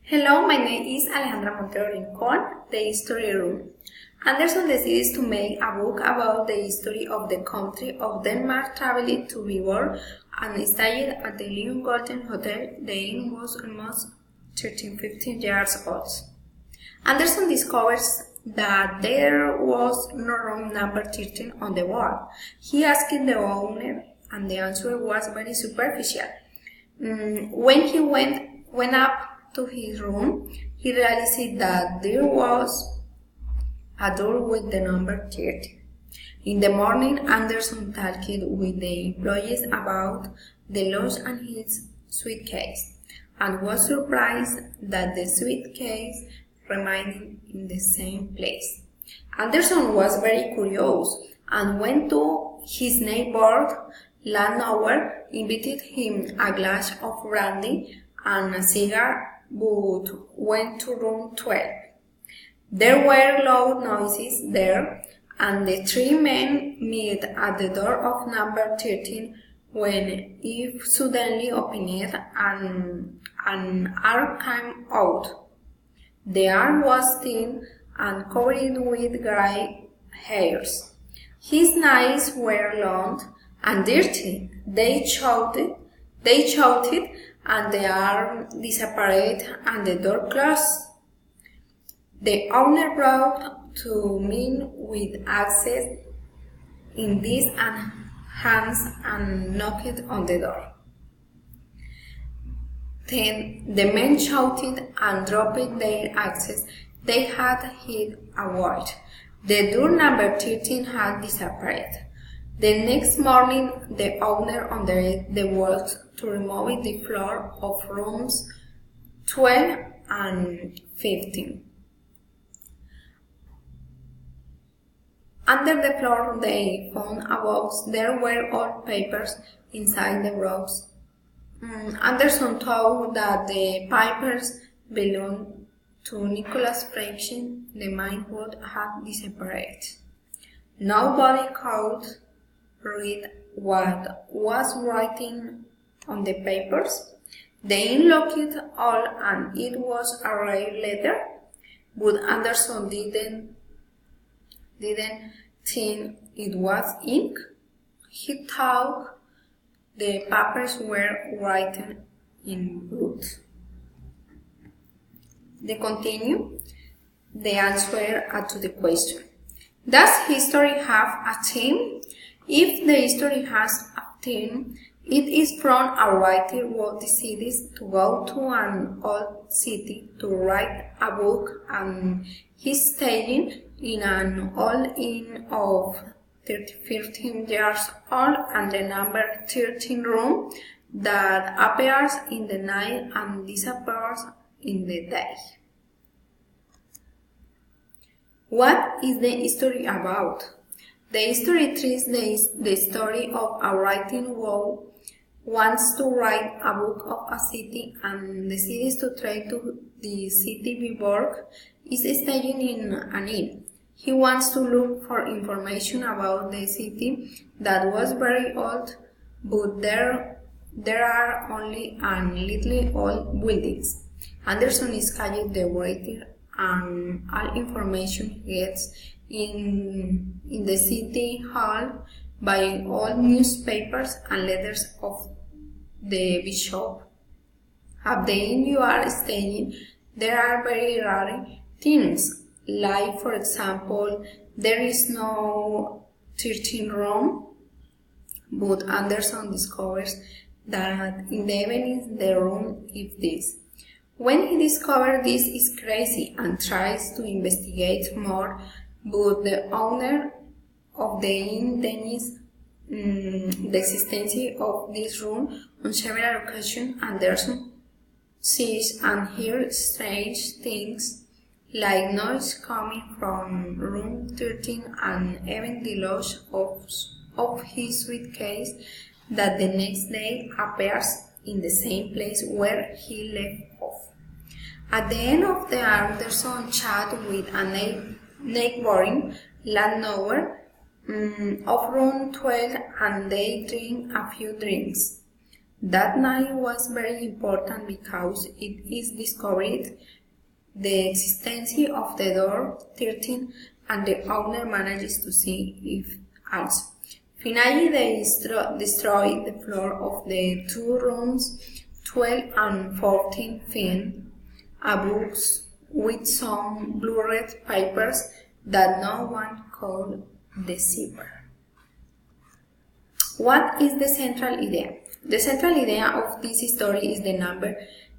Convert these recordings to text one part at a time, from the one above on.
Hello, my name is Alejandra Montero Rincon, the History Room. Anderson decided to make a book about the history of the country of Denmark, traveled to Viborg, and stayed at the Lion Golden Hotel. The inn was almost 13-15 years old. Anderson discovers that there was no room number 13 on the wall. He asked the owner, and the answer was very superficial. When he went up to his room, he realized that there was a door with the number 30. In the morning, Anderson talked with the employees about the loss and his suitcase, and was surprised that the suitcase remained in the same place. Anderson was very curious and went to his neighbor landlord, invited him a glass of brandy and a cigar, but went to room 12. There were loud noises there, and the three men met at the door of number 13 when it suddenly opened and an arm came out. The arm was thin and covered with grey hairs. His nails were long and dirty. They shouted, and the arm disappeared and the door closed. The owner brought two men with axes in his hands and knocked on the door. Then the men shouted and dropped their axes. They had hit a wall. The door number 13 had disappeared. The next morning, the owner undertook the work to remove the floor of rooms 12 and 15. Under the floor, they found a box. There were old papers inside the box. Anderson thought that the papers belonged to Nicholas Frenchen, the man who had disappeared. Nobody could read what was written on the papers. They unlocked all, and it was a rare letter, but Anderson didn't think it was ink. He thought the papers were written in blood. They continue the answer to the question: does history have a theme? If the history has a theme, it is from a writer who decides to go to an old city to write a book, and he's staying in an old inn of 15 years old, and the number 13 room that appears in the night and disappears in the day. What is the history about? The history treats the story of a writer who wants to write a book of a city and decides to travel to the city Viborg. Is staying in an inn. He wants to look for information about the city that was very old, but there are only little old buildings. Anderson is called the writer, and all information he gets in the city hall by all newspapers and letters of the bishop. At the inn you are staying, there are very rare things, like, for example, there is no 13 room, but Anderson discovers that in the evenings the room is this. When he discovers this is crazy and tries to investigate more, but the owner of the inn denies the existence of this room on several occasions. Anderson sees and hears strange things, like noise coming from room 13 and even the loss of his suitcase that the next day appears in the same place where he left off. At the end of the Anderson chat with a neighboring landlord of room 12, and they drink a few drinks. That night was very important because it is discovered the existence of the door 13 and the owner manages to see if also. Finally, they destroy the floor of the two rooms 12 and 14 find a books with some blurred papers that no one could decipher. What is the central idea? The central idea of this story is the number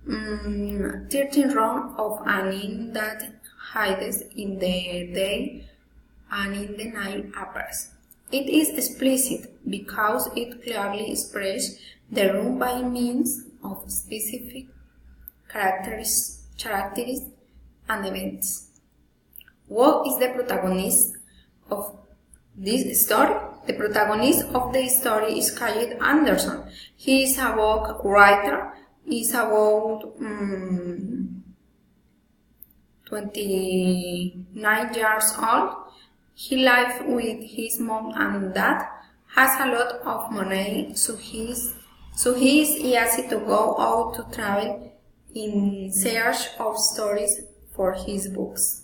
13 round of an inn that hides in the day and in the night appears. It is explicit because it clearly expresses the room by means of specific characteristics and events. What is the protagonist of this story? The protagonist of the story is Kyle Anderson. He is a book writer. He is about 29 years old. He lives with his mom and dad, has a lot of money, so he is easy to go out to travel in search of stories for his books.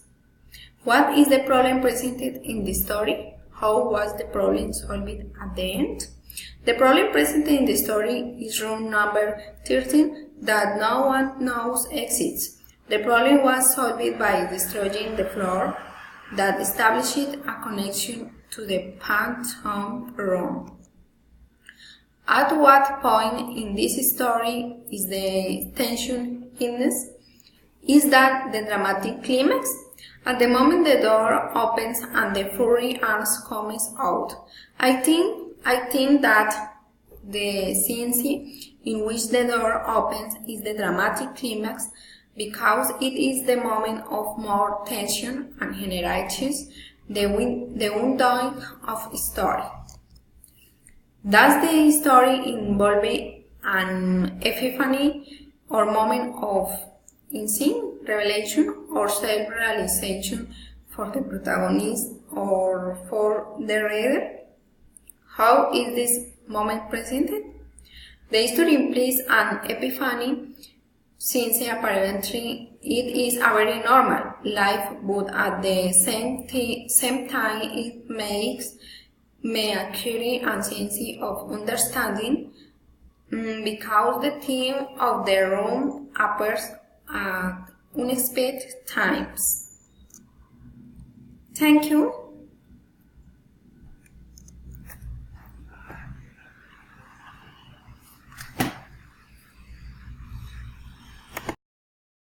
What is the problem presented in the story? How was the problem solved at the end? The problem presented in the story is room number 13 that no one knows exists. The problem was solved by destroying the floor that established a connection to the phantom room. At what point in this story is the tension hidden? Is that the dramatic climax? At the moment the door opens and the furry arms comes out. I think that the scene in which the door opens is the dramatic climax because it is the moment of more tension and generates the undoing of the story. Does the story involve an epiphany or moment of insane revelation or self-realization for the protagonist or for the reader? How is this moment presented? The story implies an epiphany since apparently it is a very normal life, but at the same time it makes me a curious and sense of understanding because the theme of the room appears at unexpected times. Thank you.